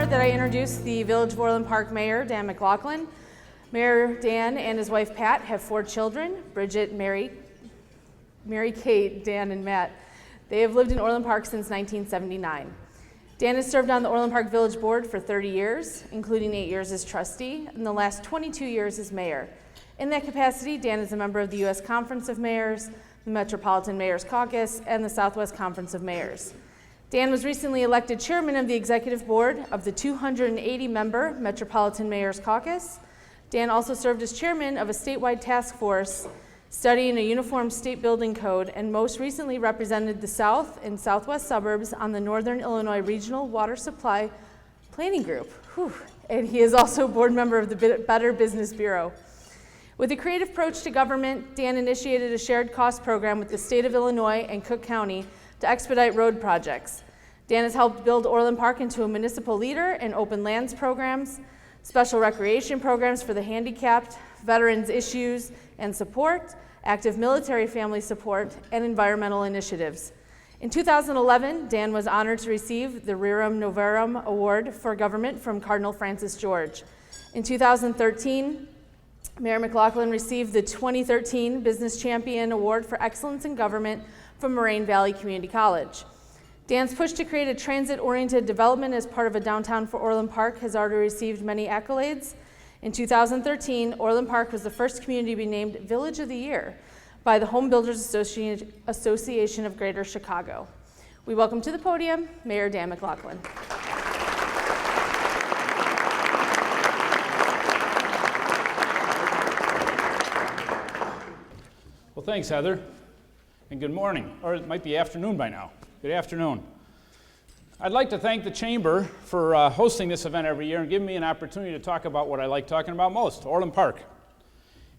That I introduce the Village of Orland Park Mayor Dan McLaughlin. Mayor Dan and his wife Pat have 4 children, Bridget, Mary, Kate, Dan, and Matt. They have lived in Orland Park since 1979. Dan has served on the Orland Park Village Board for 30 years, including 8 years as trustee, and the last 22 years as mayor. In that capacity, Dan is a member of the U.S. Conference of Mayors, the Metropolitan Mayors Caucus, and the Southwest Conference of Mayors. Dan was recently elected chairman of the executive board of the 280-member Metropolitan Mayors Caucus. Dan also served as chairman of a statewide task force studying a uniform state building code, and most recently represented the south and southwest suburbs on the Northern Illinois Regional Water Supply Planning Group. Whew. And he is also a board member of the Better Business Bureau. With a creative approach to government, Dan initiated a shared cost program with the state of Illinois and Cook County to expedite road projects. Dan has helped build Orland Park into a municipal leader in open lands programs, special recreation programs for the handicapped, veterans issues and support, active military family support, and environmental initiatives. In 2011, Dan was honored to receive the Rerum Novarum Award for Government from Cardinal Francis George. In 2013, Mayor McLaughlin received the 2013 Business Champion Award for Excellence in Government from Moraine Valley Community College. Dan's push to create a transit-oriented development as part of a downtown for Orland Park has already received many accolades. In 2013, Orland Park was the first community to be named Village of the Year by the Home Builders Association of Greater Chicago. We welcome to the podium Mayor Dan McLaughlin. Well, thanks, Heather. And good morning, or it might be afternoon by now. Good afternoon. I'd like to thank the Chamber for hosting this event every year and giving me an opportunity to talk about what I like talking about most, Orland Park.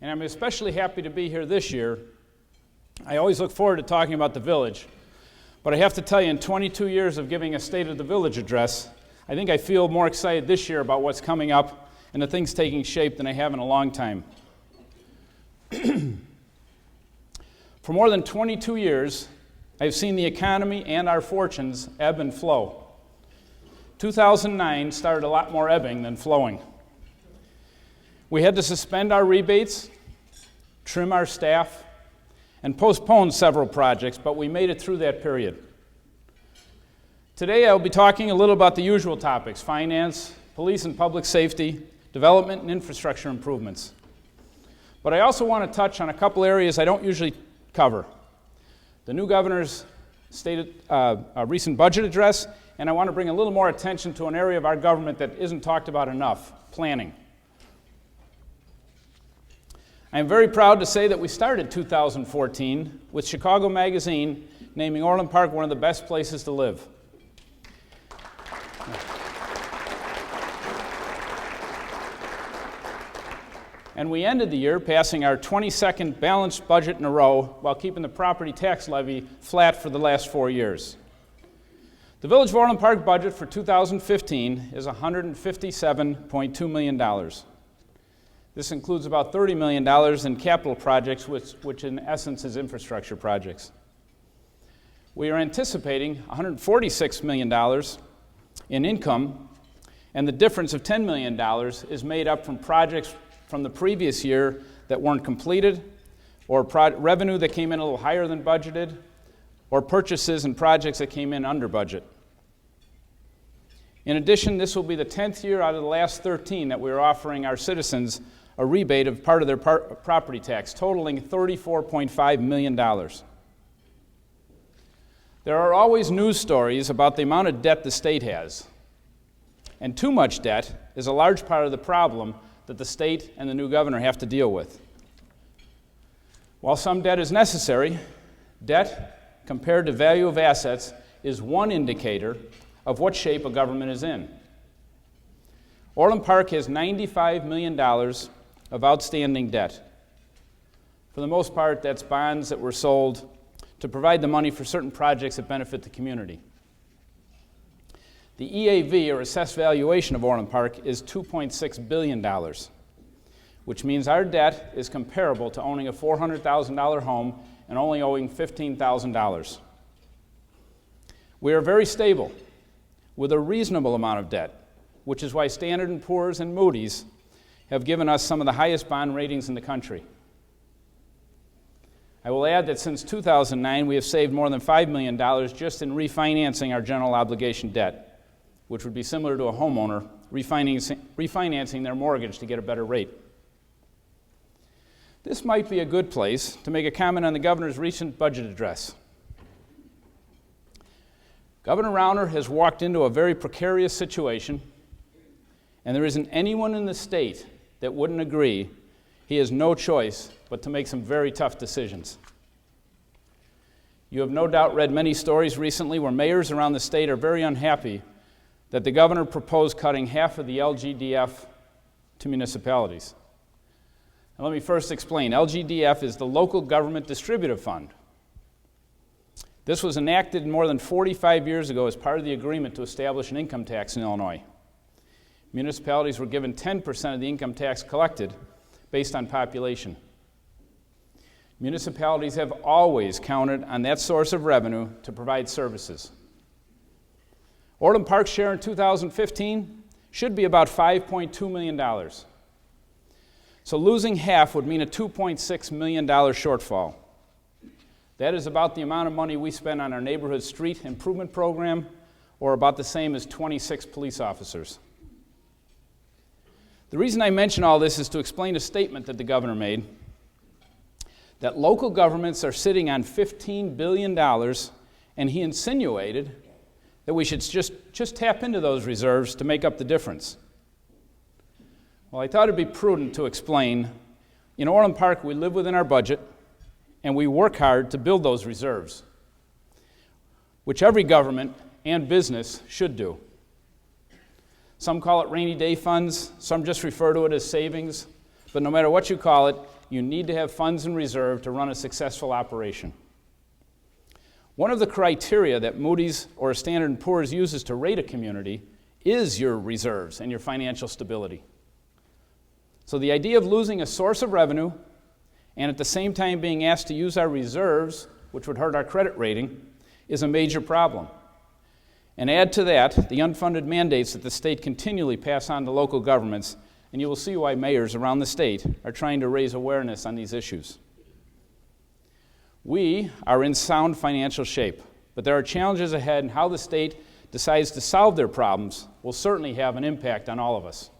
And I'm especially happy to be here this year. I always look forward to talking about the village, but I have to tell you, in 22 years of giving a State of the Village address, I think I feel more excited this year about what's coming up and the things taking shape than I have in a long time. For more than 22 years, I've seen the economy and our fortunes ebb and flow. 2009 started a lot more ebbing than flowing. We had to suspend our rebates, trim our staff, and postpone several projects, but we made it through that period. Today I'll be talking a little about the usual topics: finance, police and public safety, development and infrastructure improvements. But I also want to touch on a couple areas I don't usually cover. The new governor's recent budget address, and I want to bring a little more attention to an area of our government that isn't talked about enough: planning. I am very proud to say that we started 2014 with Chicago Magazine naming Orland Park one of the best places to live. And we ended the year passing our 22nd balanced budget in a row while keeping the property tax levy flat for the last 4 years. The Village of Orland Park budget for 2015 is $157.2 million. This includes about $30 million in capital projects, which in essence is infrastructure projects. We are anticipating $146 million in income, and the difference of $10 million is made up from projects from the previous year that weren't completed, or revenue that came in a little higher than budgeted, or purchases and projects that came in under budget. In addition, this will be the 10th year out of the last 13 that we are offering our citizens a rebate of part of their property tax, totaling $34.5 million. There are always news stories about the amount of debt the state has, and too much debt is a large part of the problem that the state and the new governor have to deal with. While some debt is necessary, debt compared to value of assets is one indicator of what shape a government is in. Orland Park has $95 million of outstanding debt. For the most part, that's bonds that were sold to provide the money for certain projects that benefit the community. The EAV, or assessed valuation, of Orland Park is $2.6 billion. which means our debt is comparable to owning a $400,000 home and only owing $15,000. We are very stable with a reasonable amount of debt, which is why Standard & Poor's and Moody's have given us some of the highest bond ratings in the country. I will add that since 2009, we have saved more than $5 million just in refinancing our general obligation debt, which would be similar to a homeowner refinancing their mortgage to get a better rate. This might be a good place to make a comment on the governor's recent budget address. Governor Rauner has walked into a very precarious situation, and there isn't anyone in the state that wouldn't agree he has no choice but to make some very tough decisions. You have no doubt read many stories recently where mayors around the state are very unhappy that the governor proposed cutting half of the LGDF to municipalities. Now, let me first explain. LGDF is the Local Government Distributive Fund. This was enacted more than 45 years ago as part of the agreement to establish an income tax in Illinois. Municipalities were given 10% of the income tax collected based on population. Municipalities have always counted on that source of revenue to provide services. Orland Park's share in 2015 should be about $5.2 million. So losing half would mean a $2.6 million shortfall. That is about the amount of money we spend on our neighborhood street improvement program, or about the same as 26 police officers. The reason I mention all this is to explain a statement that the governor made, that local governments are sitting on $15 billion, and he insinuated that we should just tap into those reserves to make up the difference. Well, I thought it'd be prudent to explain, in Orland Park we live within our budget, and we work hard to build those reserves, which every government and business should do. Some call it rainy day funds, some just refer to it as savings, but no matter what you call it, you need to have funds in reserve to run a successful operation. One of the criteria that Moody's or Standard & Poor's uses to rate a community is your reserves and your financial stability. So the idea of losing a source of revenue and at the same time being asked to use our reserves, which would hurt our credit rating, is a major problem. And add to that the unfunded mandates that the state continually pass on to local governments, and you will see why mayors around the state are trying to raise awareness on these issues. We are in sound financial shape, but there are challenges ahead, and how the state decides to solve their problems will certainly have an impact on all of us.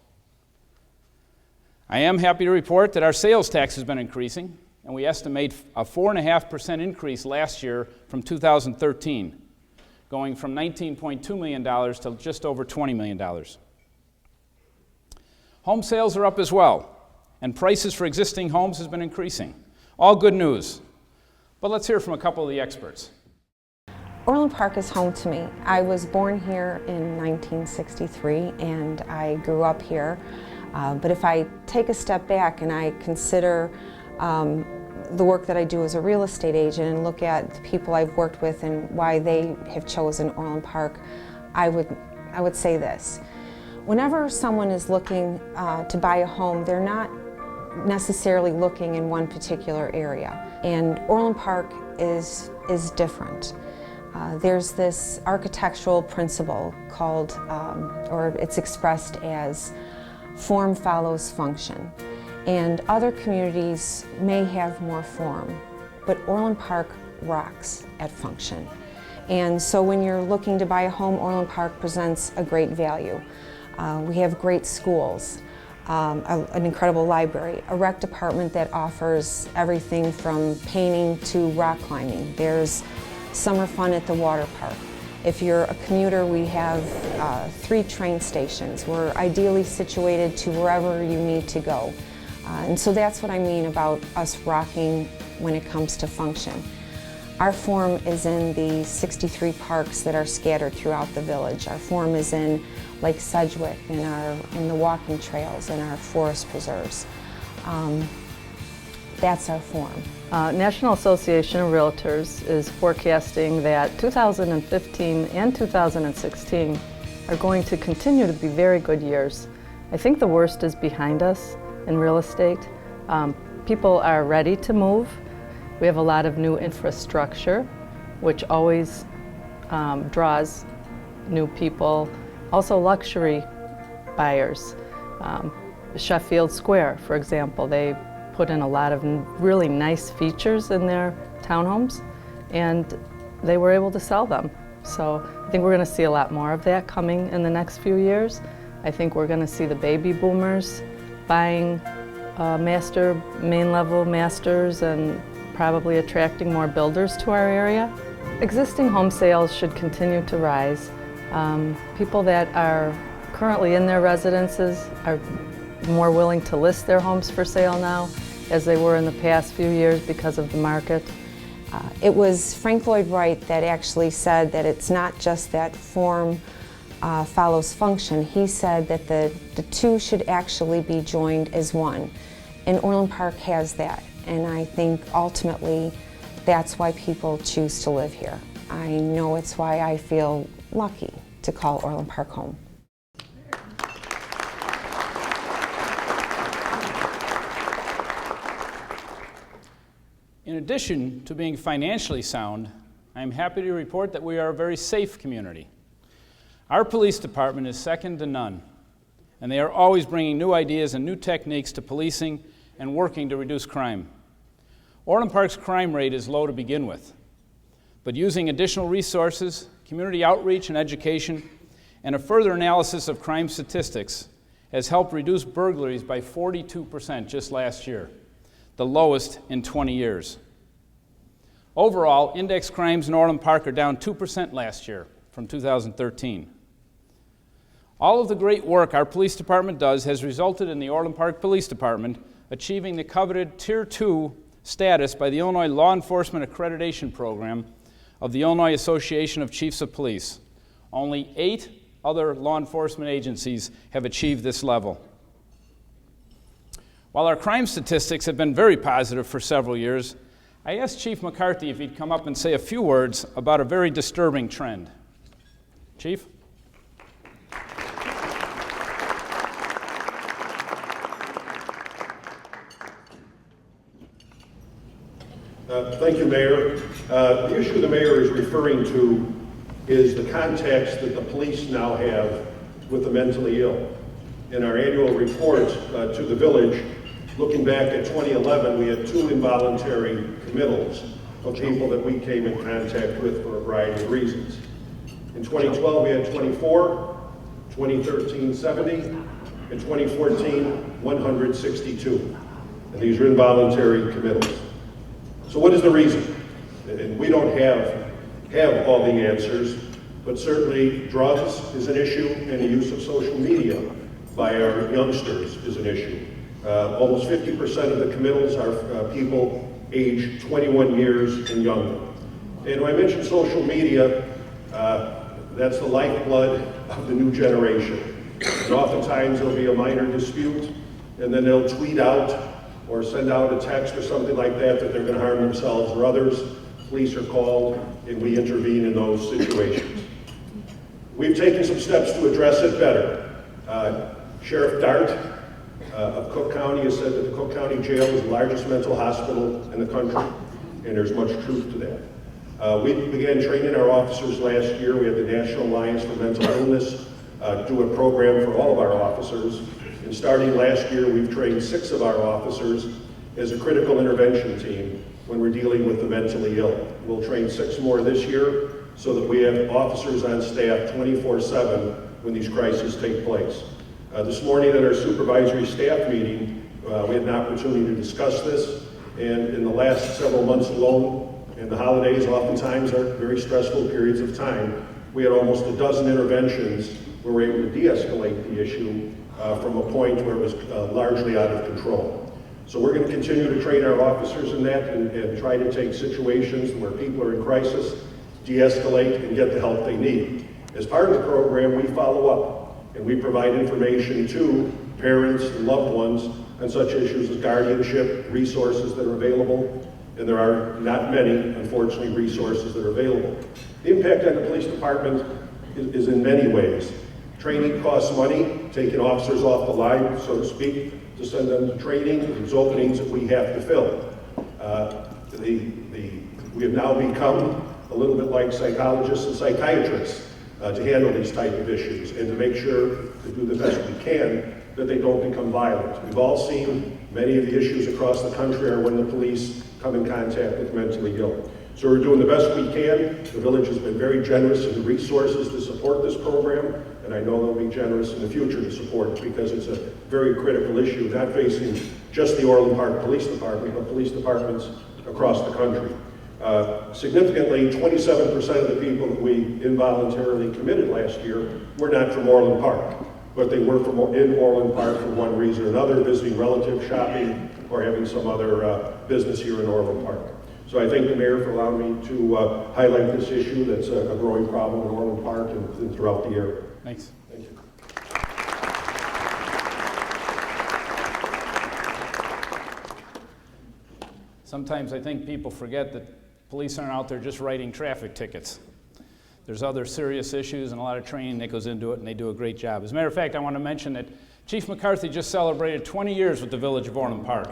I am happy to report that our sales tax has been increasing, and we estimate a 4.5% increase last year from 2013, going from $19.2 million to just over $20 million. Home sales are up as well, and prices for existing homes has been increasing. All good news. But let's hear from a couple of the experts. Orland Park is home to me. I was born here in 1963 and I grew up here. But if I take a step back and I consider the work that I do as a real estate agent and look at the people I've worked with and why they have chosen Orland Park, I would say this. Whenever someone is looking to buy a home, they're not necessarily looking in one particular area. And Orland Park is different. There's this architectural principle called, or it's expressed as, form follows function. And other communities may have more form, but Orland Park rocks at function. And so when you're looking to buy a home, Orland Park presents a great value. We have great schools, an incredible library, a rec department that offers everything from painting to rock climbing. There's summer fun at the water park. If you're a commuter, we have 3 train stations. We're ideally situated to wherever you need to go. And so that's what I mean about us rocking when it comes to function. Our form is in the 63 parks that are scattered throughout the village. Our form is in Lake Sedgwick, in the walking trails, and our forest preserves. That's our form. National Association of Realtors is forecasting that 2015 and 2016 are going to continue to be very good years. I think the worst is behind us, in real estate. People are ready to move. We have a lot of new infrastructure, which always draws new people. Also luxury buyers. Sheffield Square, for example, they put in a lot of really nice features in their townhomes, and they were able to sell them. So I think we're going to see a lot more of that coming in the next few years. I think we're going to see the baby boomers buying main level masters and probably attracting more builders to our area. Existing home sales should continue to rise. People that are currently in their residences are more willing to list their homes for sale now as they were in the past few years because of the market. It was Frank Lloyd Wright that actually said that it's not just that form follows function. He said that the two should actually be joined as one. And Orland Park has that. And I think ultimately that's why people choose to live here. I know it's why I feel lucky to call Orland Park home. In addition to being financially sound, I am happy to report that we are a very safe community. Our police department is second to none, and they are always bringing new ideas and new techniques to policing and working to reduce crime. Orland Park's crime rate is low to begin with, but using additional resources, community outreach and education, and a further analysis of crime statistics has helped reduce burglaries by 42% just last year, the lowest in 20 years. Overall, index crimes in Orland Park are down 2% last year from 2013. All of the great work our police department does has resulted in the Orland Park Police Department achieving the coveted Tier 2 status by the Illinois Law Enforcement Accreditation Program of the Illinois Association of Chiefs of Police. Only 8 other law enforcement agencies have achieved this level. While our crime statistics have been very positive for several years, I asked Chief McCarthy if he'd come up and say a few words about a very disturbing trend. Chief? Thank you, Mayor. The issue the Mayor is referring to is the context that the police now have with the mentally ill. In our annual report to the village, looking back at 2011, we had 2 involuntary committals of people that we came in contact with for a variety of reasons. In 2012, we had 24, 2013, 70, and 2014, 162. And these are involuntary committals. So what is the reason? And we don't have all the answers, but certainly drugs is an issue, and the use of social media by our youngsters is an issue. Almost 50% of the committals are people aged 21 years and younger. And when I mention social media, that's the lifeblood of the new generation. And oftentimes there'll be a minor dispute, and then they'll tweet out or send out a text or something like that that they're going to harm themselves or others. Police are called, and we intervene in those situations. We've taken some steps to address it better. Sheriff Dart of Cook County has said that the Cook County Jail is the largest mental hospital in the country, and there's much truth to that. We began training our officers last year. We had the National Alliance for Mental Illness do a program for all of our officers. And starting last year, we've trained 6 of our officers as a critical intervention team when we're dealing with the mentally ill. We'll train 6 more this year so that we have officers on staff 24/7 when these crises take place. This morning at our supervisory staff meeting, we had an opportunity to discuss this, and in the last several months alone, and the holidays oftentimes are very stressful periods of time, we had almost a dozen interventions where we were able to de-escalate the issue from a point where it was largely out of control. So we're going to continue to train our officers in that and try to take situations where people are in crisis, de-escalate, and get the help they need. As part of the program, we follow up and we provide information to parents and loved ones on such issues as guardianship, resources that are available, and there are not many, unfortunately, resources that are available. The impact on the police department is in many ways. Training costs money taking officers off the line, so to speak, to send them to training. There's openings that we have to fill. We have now become a little bit like psychologists and psychiatrists to handle these type of issues and to make sure to do the best we can that they don't become violent. We've all seen many of the issues across the country are when the police come in contact with mentally ill. So we're doing the best we can. The village has been very generous in the resources to support this program, and I know they'll be generous in the future to support it because it's a very critical issue, not facing just the Orland Park Police Department, but police departments across the country. Significantly, 27% of the people that we involuntarily committed last year were not from Orland Park, but they were in Orland Park for one reason or another, visiting relatives, shopping, or having some other business here in Orland Park. So I thank the mayor for allowing me to highlight this issue that's a growing problem in Orland Park and throughout the area. Thanks. Thank you. Sometimes I think people forget that police aren't out there just writing traffic tickets. There's other serious issues and a lot of training that goes into it, and they do a great job. As a matter of fact, I want to mention that Chief McCarthy just celebrated 20 years with the Village of Orland Park.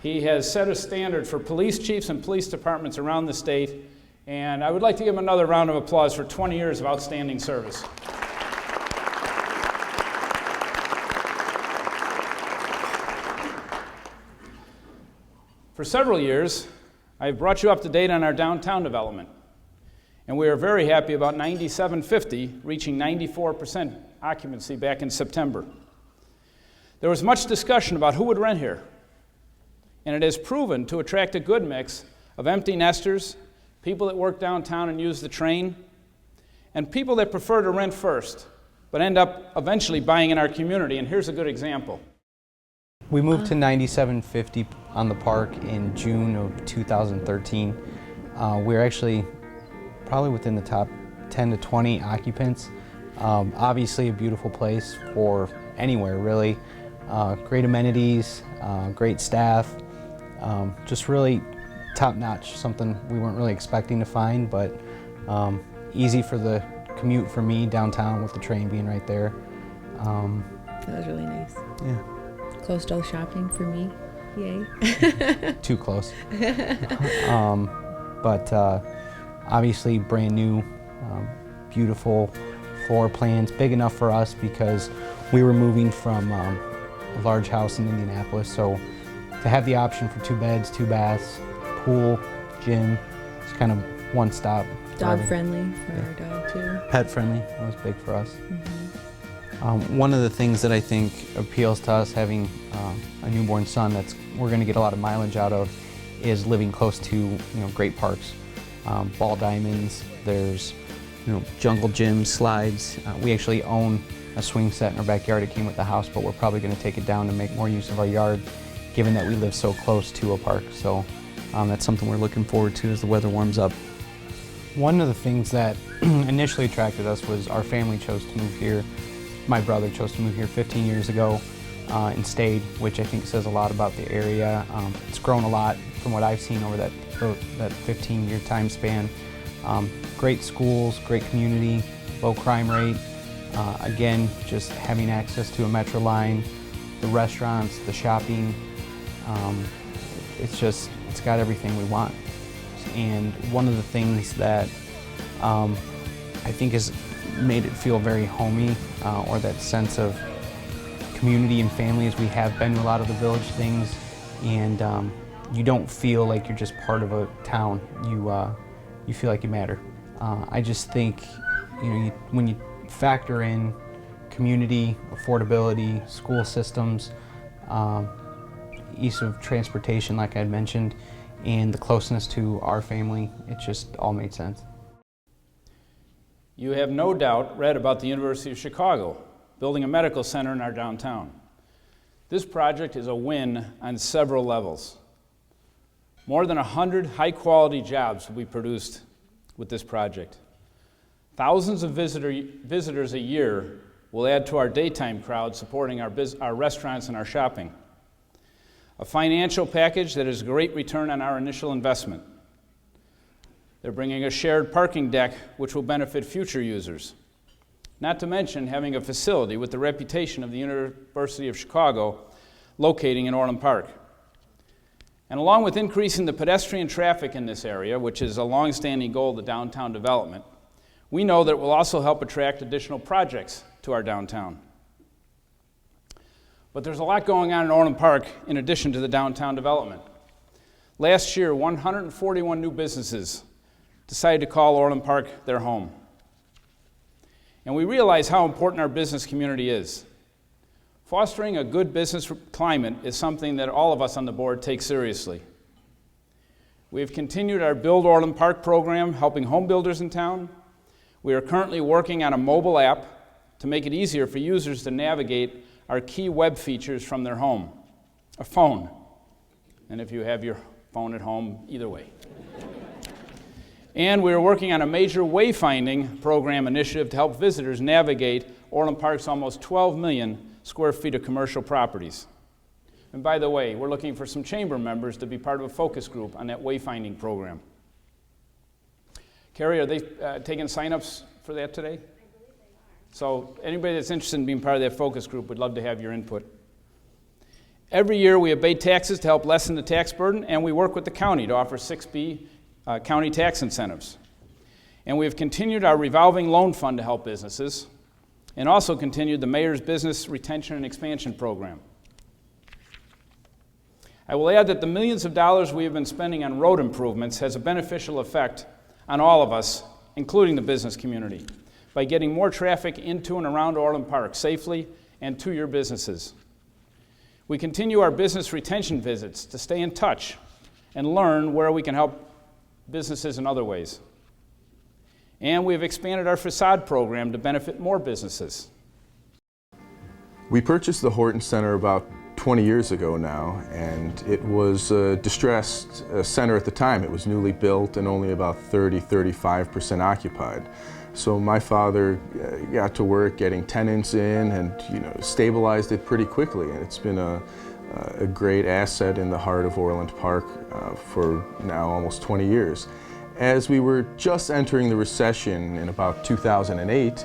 He has set a standard for police chiefs and police departments around the state, and I would like to give him another round of applause for 20 years of outstanding service. For several years, I've brought you up to date on our downtown development, and we are very happy about 9750 reaching 94% occupancy back in September. There was much discussion about who would rent here, and it has proven to attract a good mix of empty nesters, people that work downtown and use the train, and people that prefer to rent first, but end up eventually buying in our community, and here's a good example. We moved to 9750 on the park in June of 2013. We're actually probably within the top 10 to 20 occupants. Obviously a beautiful place for anywhere, really. Great amenities, great staff, just really top-notch, something we weren't really expecting to find, but easy for the commute for me downtown with the train being right there. That was really nice. Yeah. Close to all shopping for me. Yay. Too close. But obviously brand new, beautiful floor plans, big enough for us because we were moving from a large house in Indianapolis. So to have the option for 2 beds, 2 baths, pool, gym, it's kind of one stop. Dog friendly for our dog too. Pet friendly, that was big for us. One of the things that I think appeals to us having a newborn son that's we're going to get a lot of mileage out of is living close to great parks, ball diamonds. There's jungle gyms, slides. We actually own a swing set in our backyard. It came with the house, but we're probably going to take it down to make more use of our yard, given that we live so close to a park. So that's something we're looking forward to as the weather warms up. One of the things that initially attracted us was our family chose to move here. My brother chose to move here 15 years ago and stayed, which I think says a lot about the area. It's grown a lot from what I've seen over that 15-year time span. Great schools, great community, low crime rate. Again, just having access to a metro line, the restaurants, the shopping. It's got everything we want. And one of the things that I think has made it feel very homey, or that sense of community and family, as we have been to a lot of the village things, and you don't feel like you're just part of a town. You feel like you matter. I just think when you factor in community, affordability, school systems, ease of transportation, like I had mentioned, and the closeness to our family, it just all made sense. You have no doubt read about the University of Chicago building a medical center in our downtown. This project is a win on several levels. More than 100 high-quality jobs will be produced with this project. Thousands of visitors a year will add to our daytime crowd supporting our restaurants and our shopping. A financial package that is a great return on our initial investment. They're bringing a shared parking deck, which will benefit future users. Not to mention having a facility with the reputation of the University of Chicago locating in Orland Park. And along with increasing the pedestrian traffic in this area, which is a long-standing goal of the downtown development, we know that it will also help attract additional projects to our downtown. But there's a lot going on in Orland Park in addition to the downtown development. Last year, 141 new businesses decided to call Orland Park their home. And we realize how important our business community is. Fostering a good business climate is something that all of us on the board take seriously. We have continued our Build Orland Park program, helping home builders in town. We are currently working on a mobile app to make it easier for users to navigate our key web features from their home, a phone. And if you have your phone at home, either way. And we are working on a major wayfinding program initiative to help visitors navigate Orland Park's almost 12 million square feet of commercial properties. And by the way, we're looking for some chamber members to be part of a focus group on that wayfinding program. Carrie, are they taking sign-ups for that today? I believe they are. So anybody that's interested in being part of that focus group would love to have your input. Every year we abate taxes to help lessen the tax burden, and we work with the county to offer 6B county tax incentives. And we have continued our revolving loan fund to help businesses, and also continued the Mayor's Business Retention and Expansion Program. I will add that the millions of dollars we have been spending on road improvements has a beneficial effect on all of us, including the business community, by getting more traffic into and around Orland Park safely and to your businesses. We continue our business retention visits to stay in touch and learn where we can help businesses in other ways. And we have expanded our facade program to benefit more businesses. We purchased the Horton Center about 20 years ago now, and it was a distressed center at the time. It was newly built and only about 35% occupied. So my father got to work getting tenants in and stabilized it pretty quickly, and it's been a great asset in the heart of Orland Park for now almost 20 years. As we were just entering the recession in about 2008,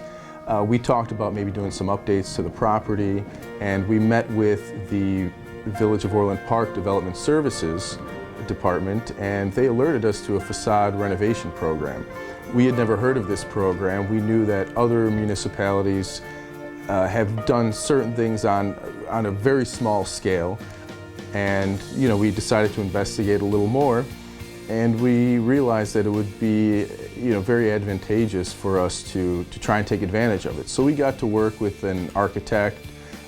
we talked about maybe doing some updates to the property, and we met with the Village of Orland Park Development Services Department, and they alerted us to a facade renovation program. We had never heard of this program. We knew that other municipalities have done certain things on a very small scale, and we decided to investigate a little more, and we realized that it would be very advantageous for us to try and take advantage of it. So we got to work with an architect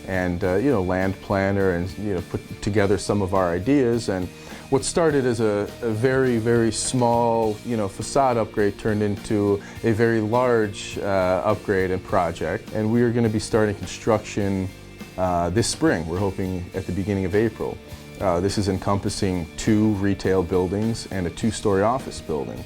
and land planner and put together some of our ideas, and what started as a very, very small facade upgrade turned into a very large upgrade and project, and we are going to be starting construction this spring. We're hoping at the beginning of April. This is encompassing 2 retail buildings and a 2-story office building.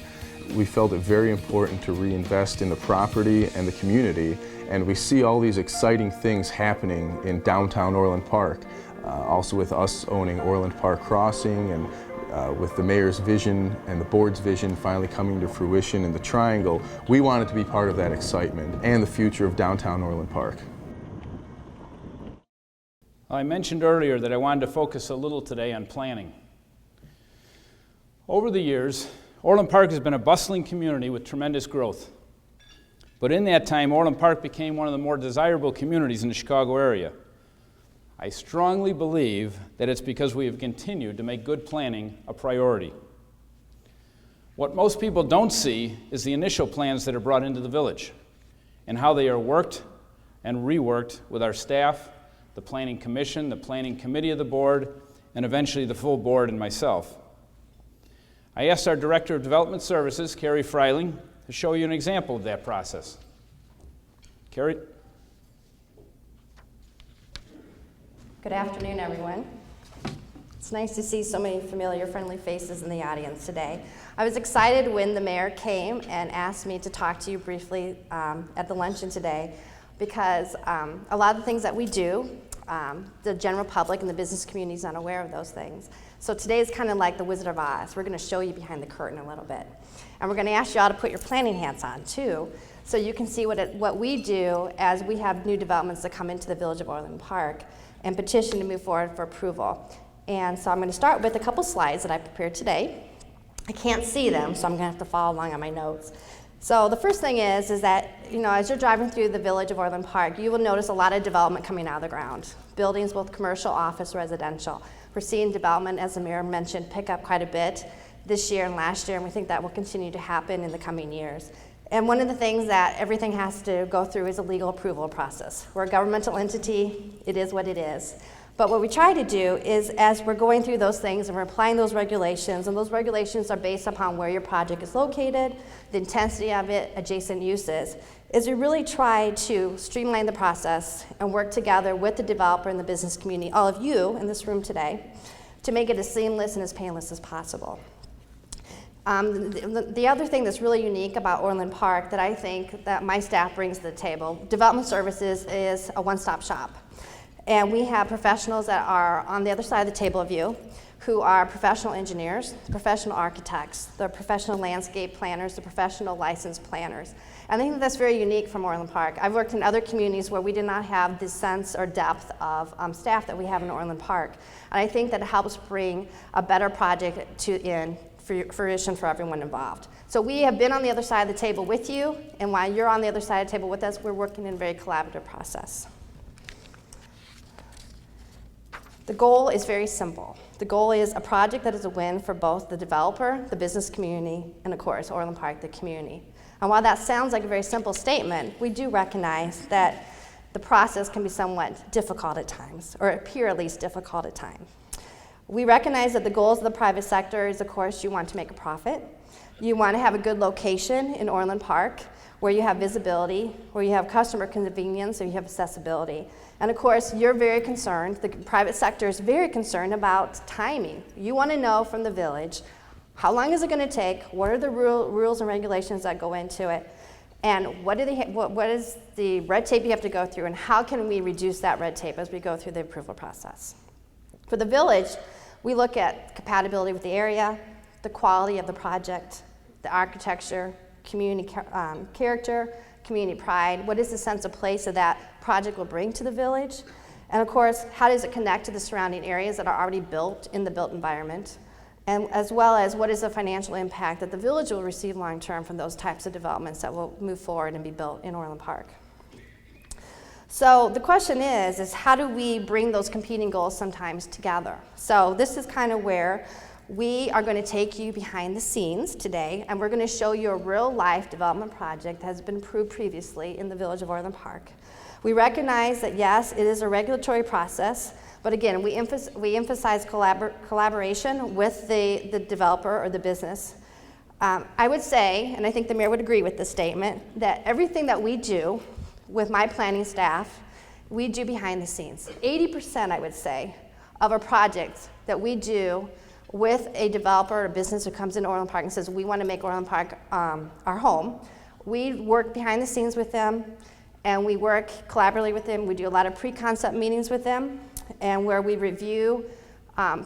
We felt it very important to reinvest in the property and the community, and we see all these exciting things happening in downtown Orland Park. Also with us owning Orland Park Crossing, and with the mayor's vision and the board's vision finally coming to fruition in the Triangle, we wanted to be part of that excitement and the future of downtown Orland Park. I mentioned earlier that I wanted to focus a little today on planning. Over the years, Orland Park has been a bustling community with tremendous growth. But in that time, Orland Park became one of the more desirable communities in the Chicago area. I strongly believe that it's because we have continued to make good planning a priority. What most people don't see is the initial plans that are brought into the village and how they are worked and reworked with our staff, the Planning Commission, the Planning Committee of the board, and eventually the full board and myself. I asked our Director of Development Services, Carrie Freiling, to show you an example of that process. Carrie? Good afternoon, everyone. It's nice to see so many familiar, friendly faces in the audience today. I was excited when the mayor came and asked me to talk to you briefly at the luncheon today, because a lot of the things that we do the general public and the business community is unaware of those things. So today is kind of like the Wizard of Oz. We're going to show you behind the curtain a little bit. And we're going to ask you all to put your planning hats on too, so you can see what we do as we have new developments that come into the Village of Orland Park and petition to move forward for approval. And so I'm going to start with a couple slides that I prepared today. I can't see them, so I'm going to have to follow along on my notes. So the first thing is that, as you're driving through the Village of Orland Park, you will notice a lot of development coming out of the ground. Buildings, both commercial, office, residential. We're seeing development, as the mayor mentioned, pick up quite a bit this year and last year, and we think that will continue to happen in the coming years. And one of the things that everything has to go through is a legal approval process. We're a governmental entity, it is what it is. But what we try to do is, as we're going through those things and we're applying those regulations, and those regulations are based upon where your project is located, the intensity of it, adjacent uses, is we really try to streamline the process and work together with the developer and the business community, all of you in this room today, to make it as seamless and as painless as possible. The other thing that's really unique about Orland Park that I think that my staff brings to the table, development services is a one-stop shop. And we have professionals that are on the other side of the table of you, who are professional engineers, professional architects, the professional landscape planners, the professional licensed planners. And I think that's very unique from Orland Park. I've worked in other communities where we did not have the sense or depth of staff that we have in Orland Park. And I think that it helps bring a better project to fruition for everyone involved. So we have been on the other side of the table with you, and while you're on the other side of the table with us, we're working in a very collaborative process. The goal is very simple. The goal is a project that is a win for both the developer, the business community, and of course, Orland Park, the community. And while that sounds like a very simple statement, we do recognize that the process can be somewhat difficult at times, or appear at least difficult at times. We recognize that the goals of the private sector is, of course, you want to make a profit. You want to have a good location in Orland Park where you have visibility, where you have customer convenience, or you have accessibility. And of course, you're very concerned, the private sector is very concerned about timing. You want to know from the village, how long is it going to take? What are the rules and regulations that go into it? And what is the red tape you have to go through, and how can we reduce that red tape as we go through the approval process? For the village, we look at compatibility with the area, the quality of the project, the architecture, community character, community pride. What is the sense of place that that project will bring to the village? And of course, how does it connect to the surrounding areas that are already built in the built environment? And as well as what is the financial impact that the village will receive long term from those types of developments that will move forward and be built in Orland Park. So the question is how do we bring those competing goals sometimes together? So this is kind of where we are going to take you behind the scenes today, and we're going to show you a real-life development project that has been approved previously in the Village of Orland Park. We recognize that, yes, it is a regulatory process, but again, we emphasize collaboration with the developer or the business. I would say, and I think the mayor would agree with this statement, that everything that we do with my planning staff, we do behind the scenes. 80%, I would say, of our projects that we do with a developer or a business who comes into Orland Park and says, we want to make Orland Park our home, we work behind the scenes with them, and we work collaboratively with them. We do a lot of pre-concept meetings with them, and where we review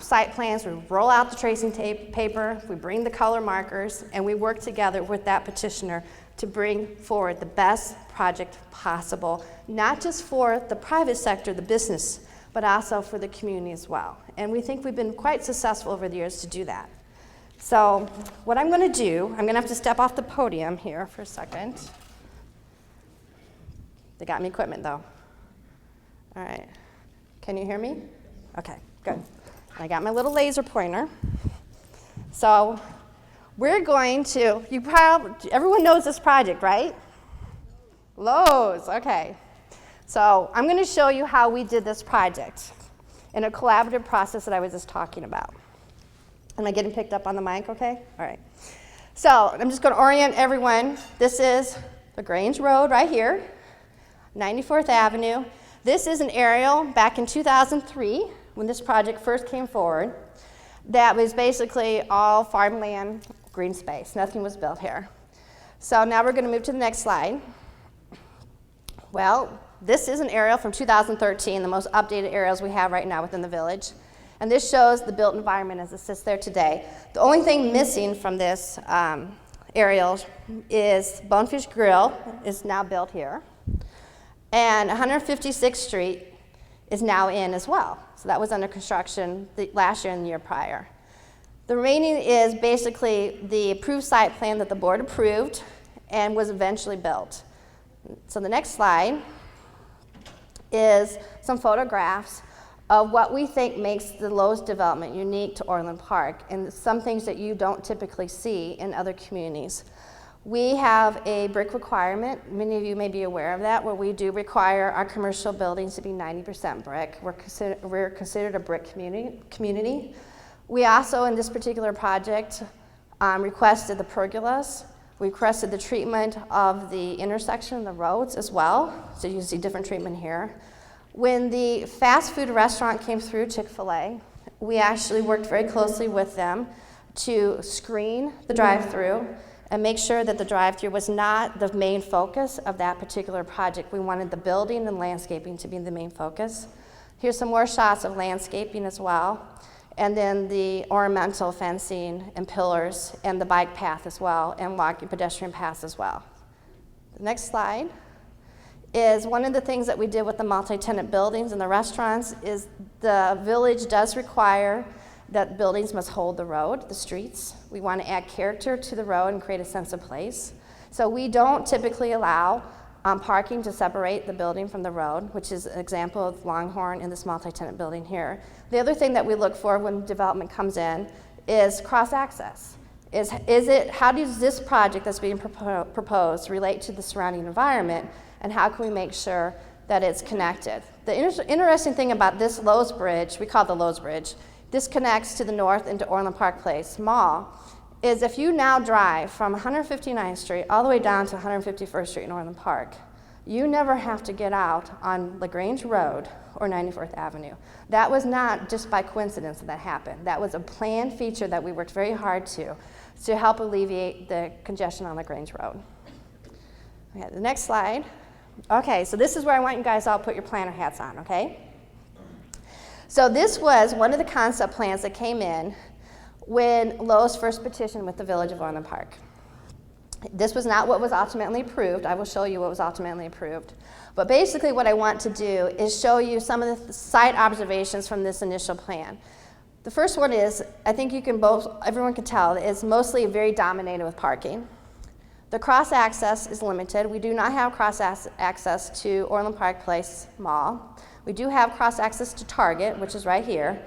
site plans, we roll out the tracing paper, we bring the color markers, and we work together with that petitioner to bring forward the best project possible, not just for the private sector, the business, but also for the community as well. And we think we've been quite successful over the years to do that. So what I'm going to do, I'm going to have to step off the podium here for a second. They got me equipment though. All right. Can you hear me? Okay, good. I got my little laser pointer. So we're going to, everyone knows this project, right? Lowe's, okay. So I'm going to show you how we did this project in a collaborative process that I was just talking about. Am I getting picked up on the mic, okay? All right. So I'm just going to orient everyone. This is LaGrange Road right here, 94th Avenue. This is an aerial back in 2003 when this project first came forward. That was basically all farmland, green space. Nothing was built here. So now we're going to move to the next slide. Well, This is an aerial from 2013, the most updated aerials we have right now within the village. And this shows the built environment as it sits there today. The only thing missing from this aerial is Bonefish Grill is now built here. And 156th Street is now in as well. So that was under construction last year and the year prior. The remaining is basically the approved site plan that the board approved and was eventually built. So the next slide is some photographs of what we think makes the Lowe's development unique to Orland Park and some things that you don't typically see in other communities. We have a brick requirement. Many of you may be aware of that, where we do require our commercial buildings to be 90% brick. We're considered a brick community. We also, in this particular project, requested the pergolas. We requested the treatment of the intersection of the roads as well, so you see different treatment here. When the fast food restaurant came through, Chick-fil-A, we actually worked very closely with them to screen the drive-through and make sure that the drive-through was not the main focus of that particular project. We wanted the building and landscaping to be the main focus. Here's some more shots of landscaping as well, and then the ornamental fencing and pillars and the bike path as well, and walking pedestrian paths as well. The next slide is one of the things that we did with the multi-tenant buildings and the restaurants is the village does require that buildings must hold the road, the streets. We want to add character to the road and create a sense of place. So we don't typically allow parking to separate the building from the road, which is an example of Longhorn in this multi-tenant building here. The other thing that we look for when development comes in is cross-access. How does this project that's being proposed relate to the surrounding environment, and how can we make sure that it's connected? The interesting thing about this Lowe's Bridge, we call it the Lowe's Bridge, this connects to the north into Orland Park Place Mall, is if you now drive from 159th Street all the way down to 151st Street in Orland Park, you never have to get out on LaGrange Road or 94th Avenue. That was not just by coincidence that happened. That was a planned feature that we worked very hard to help alleviate the congestion on LaGrange Road. Okay, the next slide. Okay, so this is where I want you guys all to put your planner hats on, okay? So this was one of the concept plans that came in when Lowe's first petitioned with the Village of Orland Park. This was not what was ultimately approved. I will show you what was ultimately approved. But basically what I want to do is show you some of the site observations from this initial plan. The first one is, I think everyone can tell, it's mostly very dominated with parking. The cross-access is limited. We do not have cross-access to Orland Park Place Mall. We do have cross-access to Target, which is right here.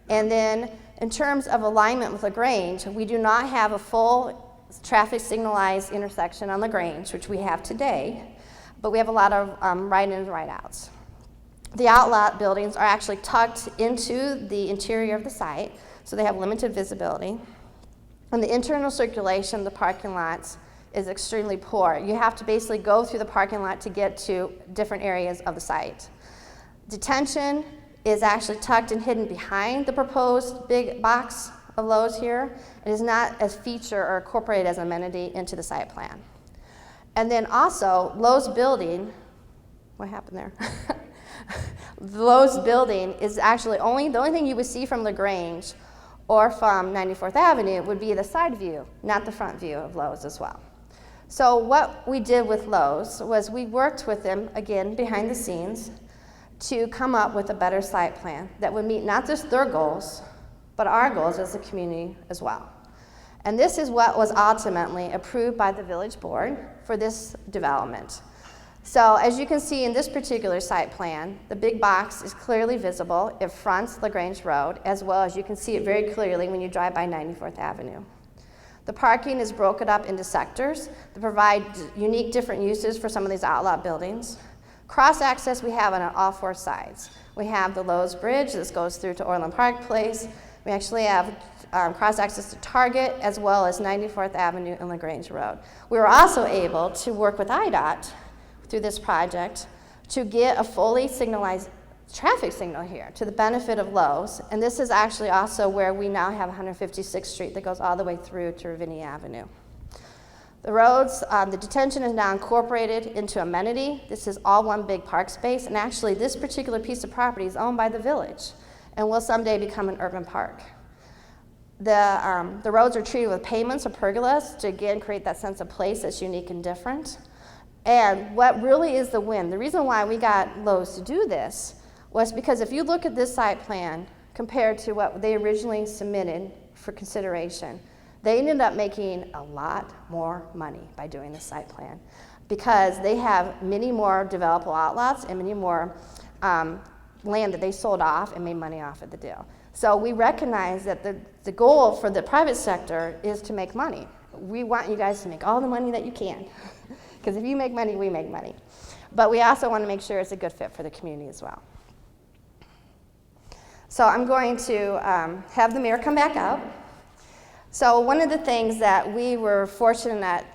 And then in terms of alignment with LaGrange, we do not have a full traffic signalized intersection on LaGrange, which we have today, but we have a lot of right-ins and right-outs. The outlet buildings are actually tucked into the interior of the site, so they have limited visibility. And the internal circulation, the parking lots, is extremely poor. You have to basically go through the parking lot to get to different areas of the site. Detention is actually tucked and hidden behind the proposed big box of Lowe's here. It is not a feature or incorporated as an amenity into the site plan. And then also, Lowe's building, what happened there? The Lowe's building is actually the only thing you would see from LaGrange or from 94th Avenue would be the side view, not the front view of Lowe's as well. So what we did with Lowe's was we worked with them, again, behind the scenes, to come up with a better site plan that would meet not just their goals, but our goals as a community as well. And this is what was ultimately approved by the village board for this development. So as you can see in this particular site plan, the big box is clearly visible. It fronts LaGrange Road, as well as you can see it very clearly when you drive by 94th Avenue. The parking is broken up into sectors that provide unique different uses for some of these outlet buildings. Cross-access we have on all four sides. We have the Lowe's Bridge that goes through to Orland Park Place. We actually have cross-access to Target, as well as 94th Avenue and LaGrange Road. We were also able to work with IDOT through this project to get a fully signalized traffic signal here to the benefit of Lowe's. And this is actually also where we now have 156th Street that goes all the way through to Ravinia Avenue. The roads, the detention is now incorporated into amenity. This is all one big park space, and actually this particular piece of property is owned by the village and will someday become an urban park. The roads are treated with pavements or pergolas to again create that sense of place that's unique and different. And what really is the win, the reason why we got Lowe's to do this was because if you look at this site plan compared to what they originally submitted for consideration, they ended up making a lot more money by doing this site plan because they have many more developable outlots and many more land that they sold off and made money off of the deal. So we recognize that the goal for the private sector is to make money. We want you guys to make all the money that you can because if you make money, we make money. But we also want to make sure it's a good fit for the community as well. So I'm going to have the mayor come back up. So one of the things that we were fortunate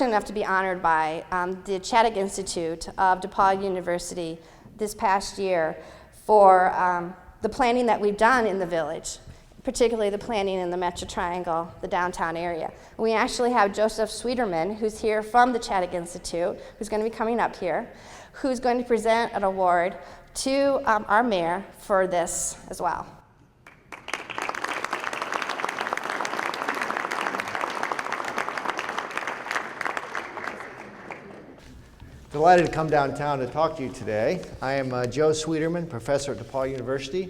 enough to be honored by the Chaddock Institute of DePaul University this past year for the planning that we've done in the village, particularly the planning in the Metro Triangle, the downtown area. We actually have Joseph Sweeterman, who's here from the Chaddock Institute, who's going to be coming up here, who's going to present an award to our mayor for this as well. Delighted to come downtown to talk to you today. I am Joe Sweeterman, professor at DePaul University.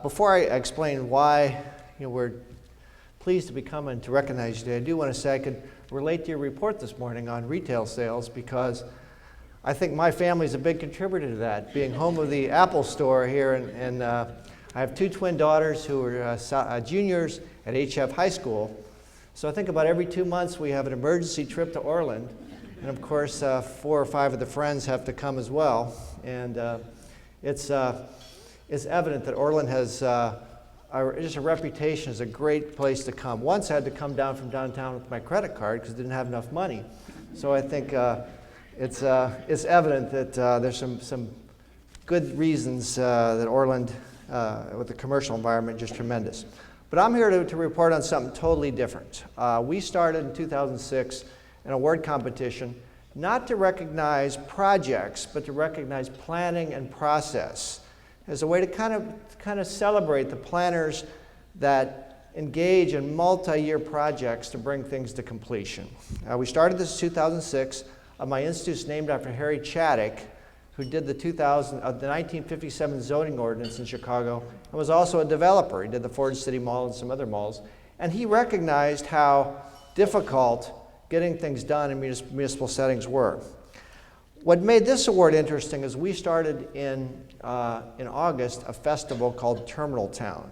Before I explain why we're pleased to be coming to recognize you today, I do want to say I could relate to your report this morning on retail sales because I think my family is a big contributor to that, being home of the Apple store here, and I have two twin daughters who are juniors at HF High School. So I think about every 2 months we have an emergency trip to Orland. And of course, 4 or 5 of the friends have to come as well. And it's evident that Orland has just a reputation as a great place to come. Once I had to come down from downtown with my credit card because I didn't have enough money. So I think it's evident that there's some good reasons that Orland, with the commercial environment, just tremendous. But I'm here to report on something totally different. We started in 2006 an award competition, not to recognize projects, but to recognize planning and process as a way to kind of celebrate the planners that engage in multi-year projects to bring things to completion. We started this in 2006. My institute's named after Harry Chaddock, who did the 1957 zoning ordinance in Chicago and was also a developer. He did the Ford City Mall and some other malls. And he recognized how difficult getting things done in municipal settings were. What made this award interesting is we started in August a festival called Terminal Town.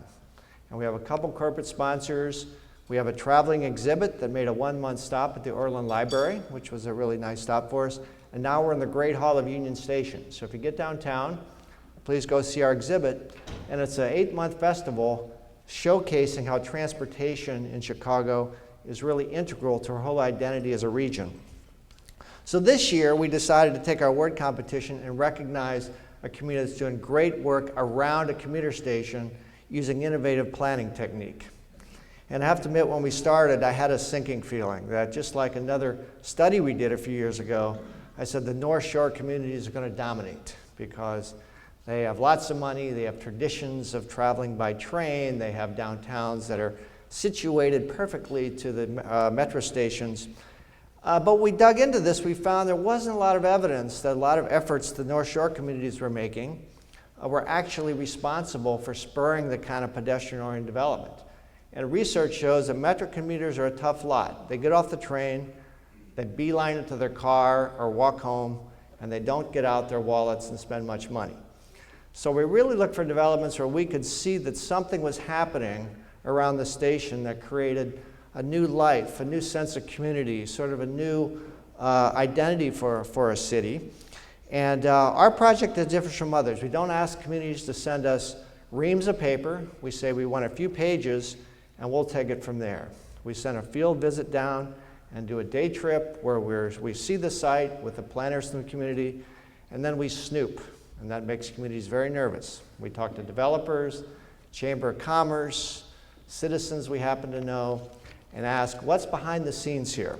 And we have a couple corporate sponsors. We have a traveling exhibit that made a 1-month stop at the Orland Library, which was a really nice stop for us. And now we're in the Great Hall of Union Station. So if you get downtown, please go see our exhibit. And it's an 8-month festival showcasing how transportation in Chicago is really integral to our whole identity as a region. So this year, we decided to take our award competition and recognize a community that's doing great work around a commuter station using innovative planning technique. And I have to admit, when we started, I had a sinking feeling that just like another study we did a few years ago, I said the North Shore communities are going to dominate because they have lots of money, they have traditions of traveling by train, they have downtowns that are situated perfectly to the metro stations. But we dug into this, we found there wasn't a lot of evidence that a lot of efforts the North Shore communities were making were actually responsible for spurring the kind of pedestrian-oriented development. And research shows that metro commuters are a tough lot. They get off the train, they beeline it to their car or walk home, and they don't get out their wallets and spend much money. So we really looked for developments where we could see that something was happening around the station that created a new life, a new sense of community, sort of a new identity for a city. And our project is different from others. We don't ask communities to send us reams of paper. We say we want a few pages, and we'll take it from there. We send a field visit down and do a day trip where we see the site with the planners in the community, and then we snoop, and that makes communities very nervous. We talk to developers, Chamber of Commerce, citizens we happen to know, and ask what's behind the scenes here.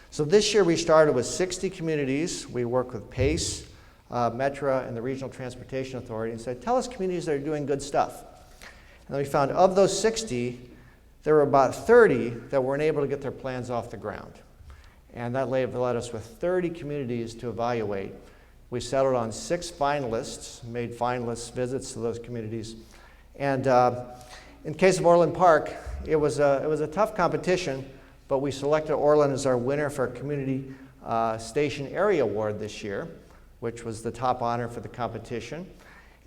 So this year we started with 60 communities. We worked with PACE, Metra, and the Regional Transportation Authority and said, tell us communities that are doing good stuff. And then we found of those 60, there were about 30 that weren't able to get their plans off the ground. And that led us with 30 communities to evaluate. We settled on 6 finalists, made finalist visits to those communities. And in case of Orland Park, it was a tough competition, but we selected Orland as our winner for our Community Station Area Award this year, which was the top honor for the competition.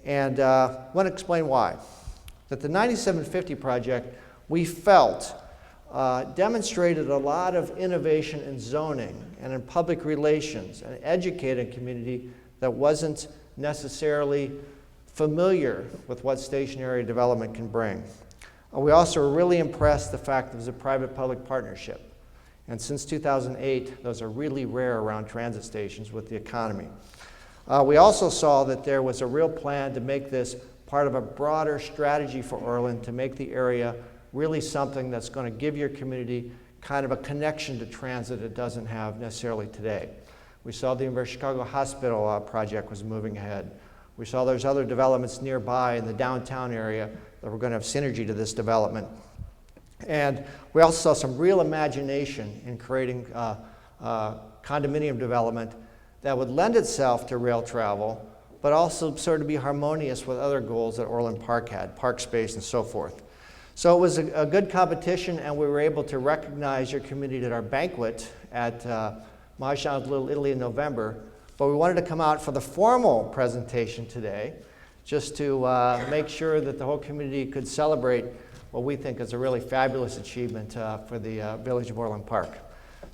And I want to explain why. That the 9750 project, we felt, demonstrated a lot of innovation in zoning and in public relations and educated a community that wasn't necessarily familiar with what station area development can bring. We also were really impressed the fact that it was a private-public partnership. And since 2008, those are really rare around transit stations with the economy. We also saw that there was a real plan to make this part of a broader strategy for Orland to make the area really something that's going to give your community kind of a connection to transit it doesn't have necessarily today. We saw the University of Chicago Hospital project was moving ahead. We saw there's other developments nearby in the downtown area that were going to have synergy to this development. And we also saw some real imagination in creating condominium development that would lend itself to rail travel, but also sort of be harmonious with other goals that Orland Park had, park space and so forth. So it was a good competition, and we were able to recognize your community at our banquet at Mahjong's Little Italy in November. But we wanted to come out for the formal presentation today, just to make sure that the whole community could celebrate what we think is a really fabulous achievement for the Village of Orland Park.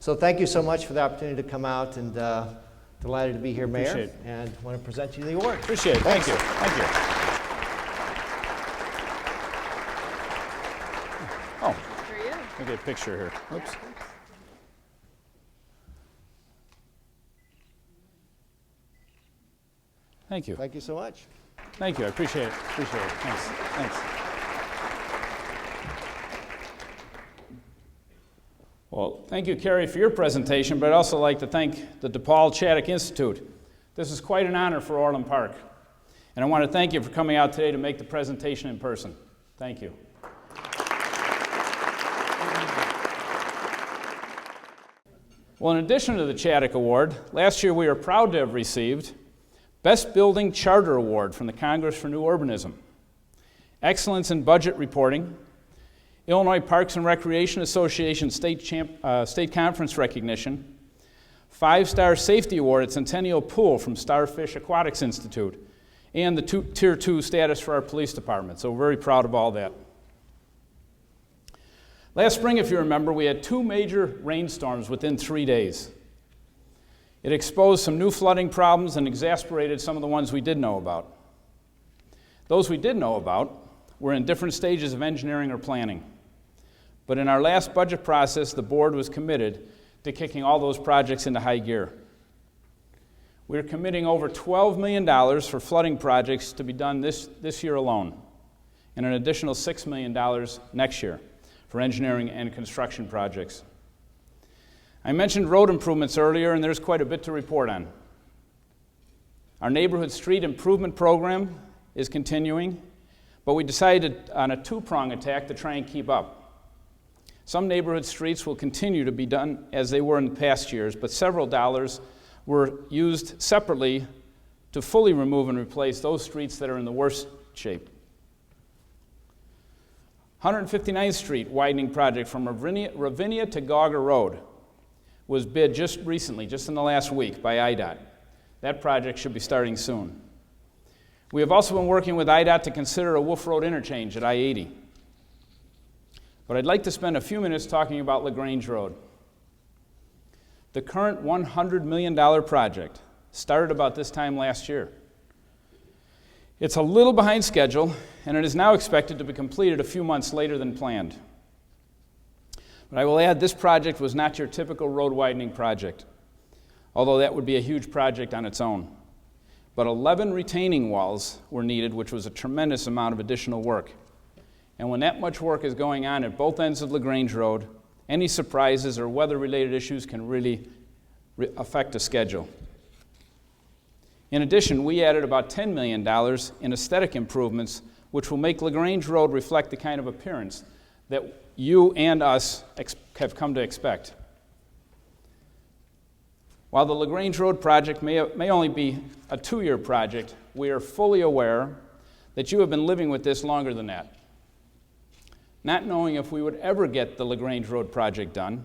So thank you so much for the opportunity to come out, and delighted to be here, Mayor. Appreciate it. And want to present you the award. Appreciate it. Thank you. Thank you. Oh, let me get a picture here. Oops. Thank you. Thank you so much. Thank you. I appreciate it. Appreciate it. Thanks. Thanks. Well, thank you, Carrie, for your presentation, but I'd also like to thank the DePaul Chaddock Institute. This is quite an honor for Orland Park. And I want to thank you for coming out today to make the presentation in person. Thank you. Well, in addition to the Chaddock Award, last year we were proud to have received Best Building Charter Award from the Congress for New Urbanism, Excellence in Budget Reporting, Illinois Parks and Recreation Association State Conference recognition, 5-star Safety Award at Centennial Pool from Starfish Aquatics Institute, and the Tier 2 status for our police department. So we're very proud of all that. Last spring, if you remember, we had 2 major rainstorms within 3 days. It exposed some new flooding problems and exasperated some of the ones we did know about. Those we did know about were in different stages of engineering or planning. But in our last budget process, the board was committed to kicking all those projects into high gear. We're committing over $12 million for flooding projects to be done this year alone, and an additional $6 million next year for engineering and construction projects. I mentioned road improvements earlier, and there's quite a bit to report on. Our neighborhood street improvement program is continuing, but we decided on a 2-prong attack to try and keep up. Some neighborhood streets will continue to be done as they were in past years, but several dollars were used separately to fully remove and replace those streets that are in the worst shape. 159th Street widening project from Ravinia to Gauger Road was bid just recently, just in the last week, by IDOT. That project should be starting soon. We have also been working with IDOT to consider a Wolf Road interchange at I-80. But I'd like to spend a few minutes talking about LaGrange Road. The current $100 million project started about this time last year. It's a little behind schedule, and it is now expected to be completed a few months later than planned. But I will add, this project was not your typical road widening project, although that would be a huge project on its own. But 11 retaining walls were needed, which was a tremendous amount of additional work. And when that much work is going on at both ends of LaGrange Road, any surprises or weather-related issues can really affect a schedule. In addition, we added about $10 million in aesthetic improvements, which will make LaGrange Road reflect the kind of appearance that you and us have come to expect. While the LaGrange Road project may only be a 2-year project, we are fully aware that you have been living with this longer than that. Not knowing if we would ever get the LaGrange Road project done,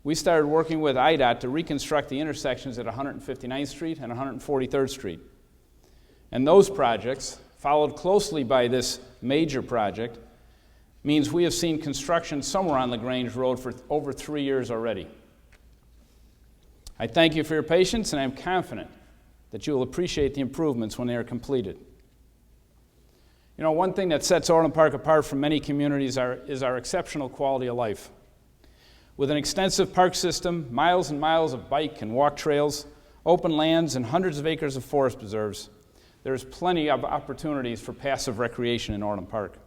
we started working with IDOT to reconstruct the intersections at 159th Street and 143rd Street. And those projects, followed closely by this major project, means we have seen construction somewhere on LaGrange Road for over 3 years already. I thank you for your patience, and I am confident that you will appreciate the improvements when they are completed. You know, one thing that sets Orland Park apart from many communities is our exceptional quality of life. With an extensive park system, miles and miles of bike and walk trails, open lands, and hundreds of acres of forest preserves, there is plenty of opportunities for passive recreation in Orland Park.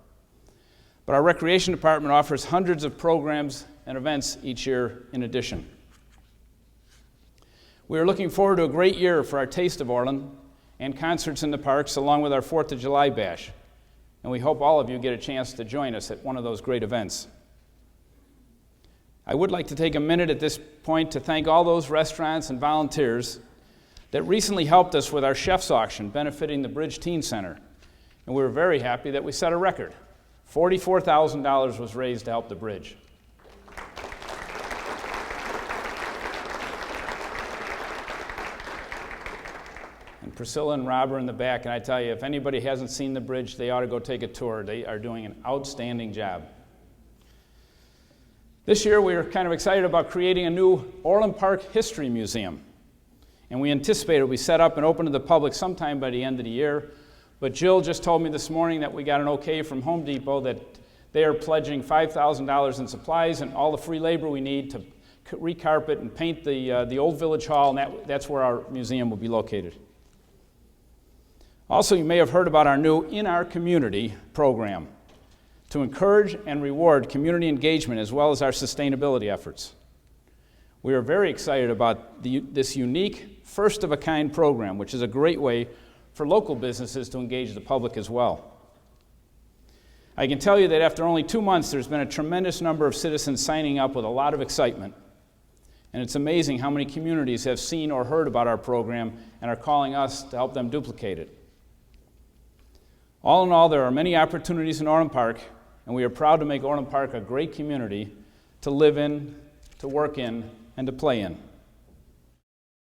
But our recreation department offers hundreds of programs and events each year in addition. We are looking forward to a great year for our Taste of Orland and concerts in the parks, along with our 4th of July bash. And we hope all of you get a chance to join us at one of those great events. I would like to take a minute at this point to thank all those restaurants and volunteers that recently helped us with our chef's auction benefiting the Bridge Teen Center. And we were very happy that we set a record. $44,000 was raised to help the Bridge. And Priscilla and Rob are in the back, and I tell you, if anybody hasn't seen the Bridge, they ought to go take a tour. They are doing an outstanding job. This year, we are kind of excited about creating a new Orland Park History Museum. And we anticipate it will be set up and open to the public sometime by the end of the year. But Jill just told me this morning that we got an okay from Home Depot that they are pledging $5,000 in supplies and all the free labor we need to recarpet and paint the old Village Hall, and that's where our museum will be located. Also, you may have heard about our new In Our Community program to encourage and reward community engagement as well as our sustainability efforts. We are very excited about this unique, first-of-a-kind program, which is a great way for local businesses to engage the public as well. I can tell you that after only 2 months, there's been a tremendous number of citizens signing up with a lot of excitement. And it's amazing how many communities have seen or heard about our program and are calling us to help them duplicate it. All in all, there are many opportunities in Orland Park, and we are proud to make Orland Park a great community to live in, to work in, and to play in.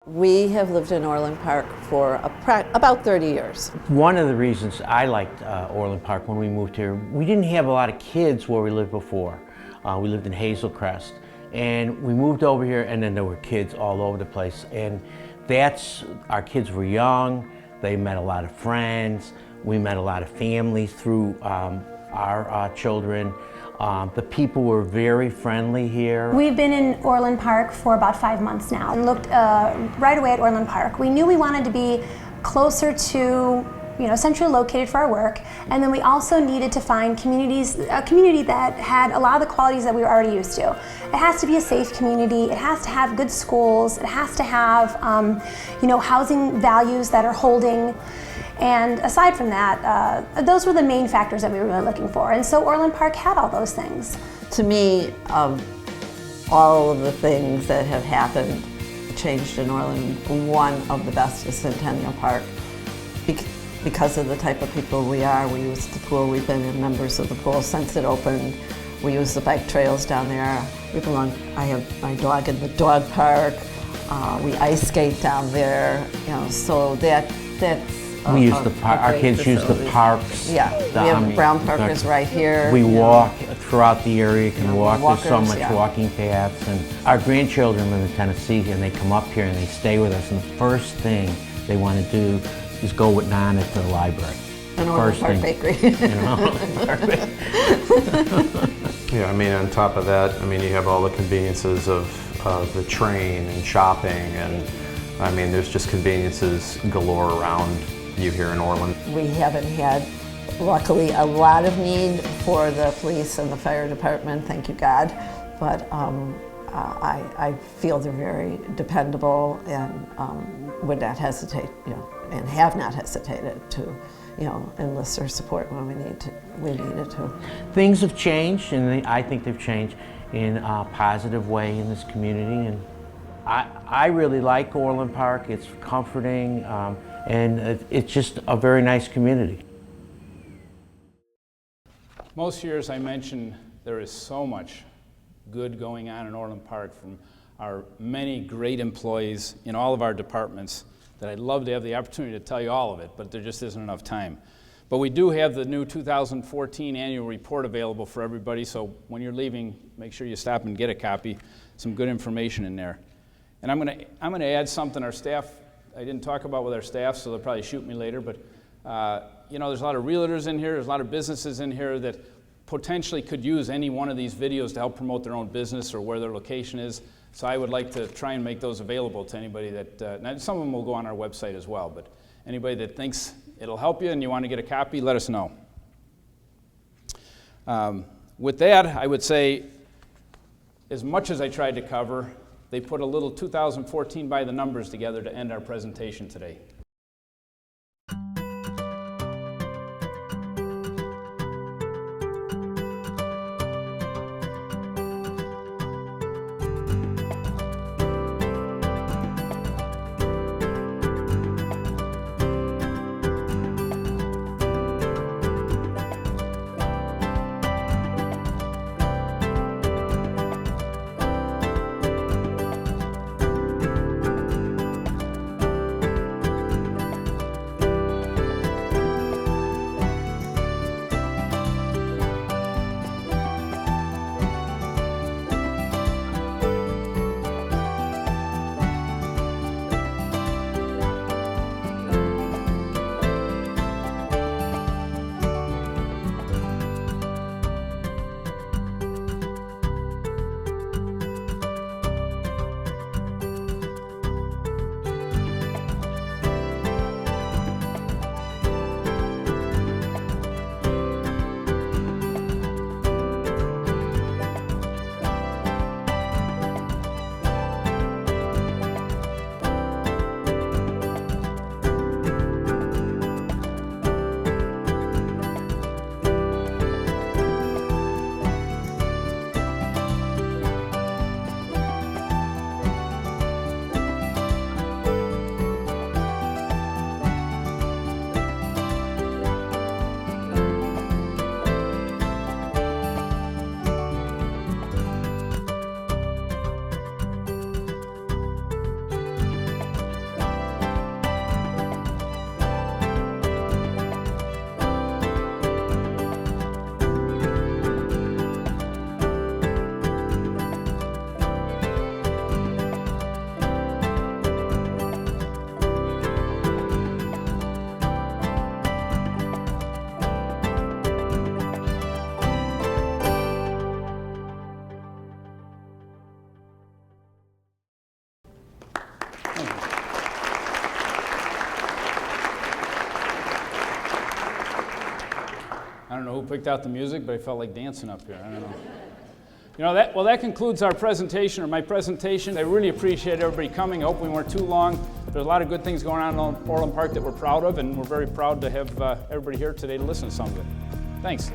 We have lived in Orland Park for about 30 years. One of the reasons I liked Orland Park when we moved here, we didn't have a lot of kids where we lived before. We lived in Hazel Crest, and we moved over here, and then there were kids all over the place. And our kids were young, they met a lot of friends, we met a lot of families through our children. The people were very friendly here. We've been in Orland Park for about 5 months now and looked right away at Orland Park. We knew we wanted to be closer to, centrally located for our work, and then we also needed to find a community that had a lot of the qualities that we were already used to. It has to be a safe community, it has to have good schools, it has to have housing values that are holding. And aside from that, those were the main factors that we were really looking for. And so Orland Park had all those things. To me, all of the things that have happened, changed in Orland, one of the best is Centennial Park. Because of the type of people we are, we use the pool, we've been members of the pool since it opened. We use the bike trails down there. I have my dog in the dog park. We ice skate down there, so that's we use the park. Our kids use the parks. Yeah, we have Brown Parkers right here. We walk throughout the area. You can walk. There's so much walking paths. And our grandchildren live in Tennessee, and they come up here and they stay with us. And the first thing they want to do is go with Nana to the library. And Orland Park Bakery. Yeah, on top of that, you have all the conveniences of the train and shopping, and there's just conveniences galore around you here in Orland. We haven't had, luckily, a lot of need for the police and the fire department, thank you God. but I feel they're very dependable and would not hesitate, and have not hesitated to, enlist their support when we needed to. Things have changed, and I think they've changed in a positive way in this community. And I really like Orland Park. It's comforting, and it's just a very nice community. Most years I mention there is so much good going on in Orland Park from our many great employees in all of our departments that I'd love to have the opportunity to tell you all of it, but there just isn't enough time. But we do have the new 2014 annual report available for everybody, so when you're leaving, make sure you stop and get a copy. Some good information in there. And I'm gonna add something our staff, I didn't talk about with our staff, so they'll probably shoot me later, but there's a lot of realtors in here, there's a lot of businesses in here that potentially could use any one of these videos to help promote their own business or where their location is. So I would like to try and make those available to anybody that, now some of them will go on our website as well, but anybody that thinks it'll help you and you want to get a copy, let us know. With that, I would say, as much as I tried to cover, they put a little 2014 by the numbers together to end our presentation today. I don't know who picked out the music, but I felt like dancing up here. I don't know. That concludes our presentation, or my presentation. I really appreciate everybody coming. I hope we weren't too long. There's a lot of good things going on in Orland Park that we're proud of, and we're very proud to have everybody here today to listen to some of it. Thanks.